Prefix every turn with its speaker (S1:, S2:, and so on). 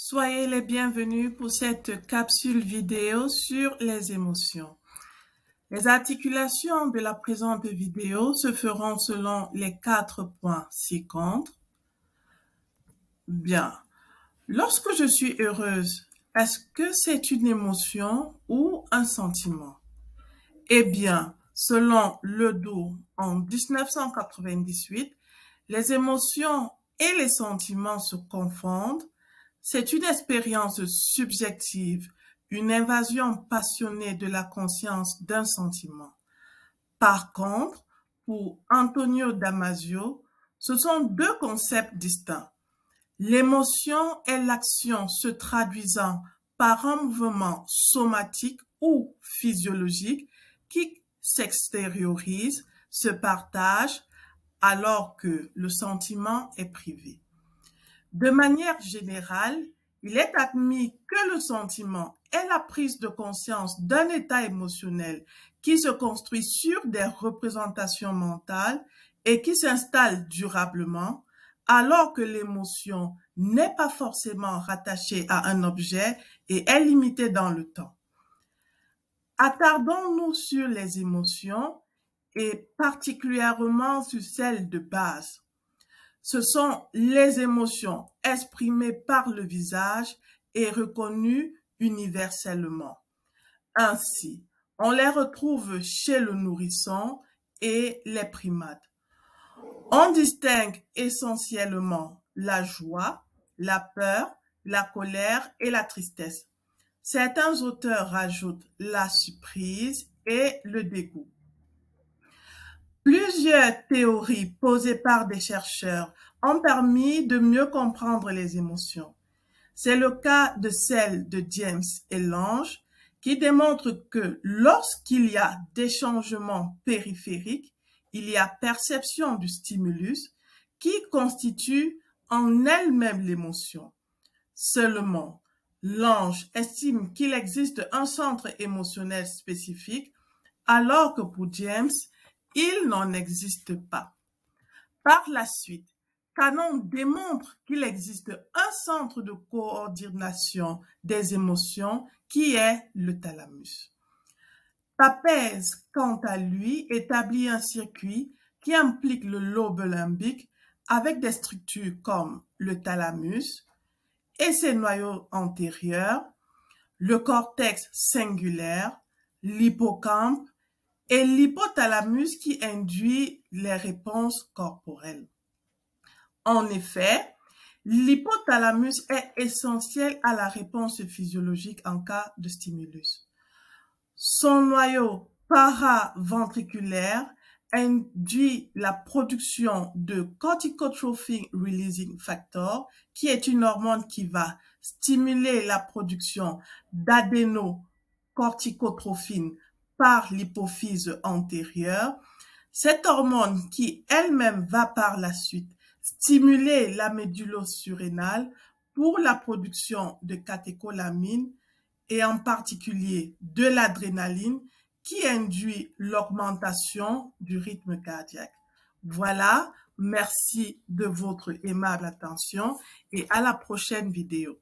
S1: Soyez les bienvenus pour cette capsule vidéo sur les émotions. Les articulations de la présente vidéo se feront selon les 4 points ci-contre. Bien. Lorsque je suis heureuse, est-ce que c'est une émotion ou un sentiment? Eh bien, selon Ledoux en 1998, les émotions et les sentiments se confondent. C'est une expérience subjective, une invasion passionnée de la conscience d'un sentiment. Par contre, pour Antonio Damasio, ce sont deux concepts distincts. L'émotion est l'action se traduisant par un mouvement somatique ou physiologique qui s'extériorise, se partage, alors que le sentiment est privé. De manière générale, il est admis que le sentiment est la prise de conscience d'un état émotionnel qui se construit sur des représentations mentales et qui s'installe durablement, alors que l'émotion n'est pas forcément rattachée à un objet et est limitée dans le temps. Attardons-nous sur les émotions et particulièrement sur celles de base. Ce sont les émotions exprimées par le visage et reconnues universellement. Ainsi, on les retrouve chez le nourrisson et les primates. On distingue essentiellement la joie, la peur, la colère et la tristesse. Certains auteurs rajoutent la surprise et le dégoût. Plusieurs théories posées par des chercheurs ont permis de mieux comprendre les émotions. C'est le cas de celle de James et Lange, qui démontre que lorsqu'il y a des changements périphériques, il y a perception du stimulus qui constitue en elle-même l'émotion. Seulement, Lange estime qu'il existe un centre émotionnel spécifique, alors que pour James, il n'en existe pas. Par la suite, Cannon démontre qu'il existe un centre de coordination des émotions qui est le thalamus. Papez, quant à lui, établit un circuit qui implique le lobe limbique avec des structures comme le thalamus et ses noyaux antérieurs, le cortex cingulaire, l'hippocampe et l'hypothalamus qui induit les réponses corporelles. En effet, l'hypothalamus est essentiel à la réponse physiologique en cas de stimulus. Son noyau paraventriculaire induit la production de corticotrophin releasing factor, qui est une hormone qui va stimuler la production d'adénocorticotrophine par l'hypophyse antérieure. Cette hormone qui elle-même va par la suite stimuler la médullosurrénale pour la production de catécholamine et en particulier de l'adrénaline qui induit l'augmentation du rythme cardiaque. Voilà, merci de votre aimable attention et à la prochaine vidéo.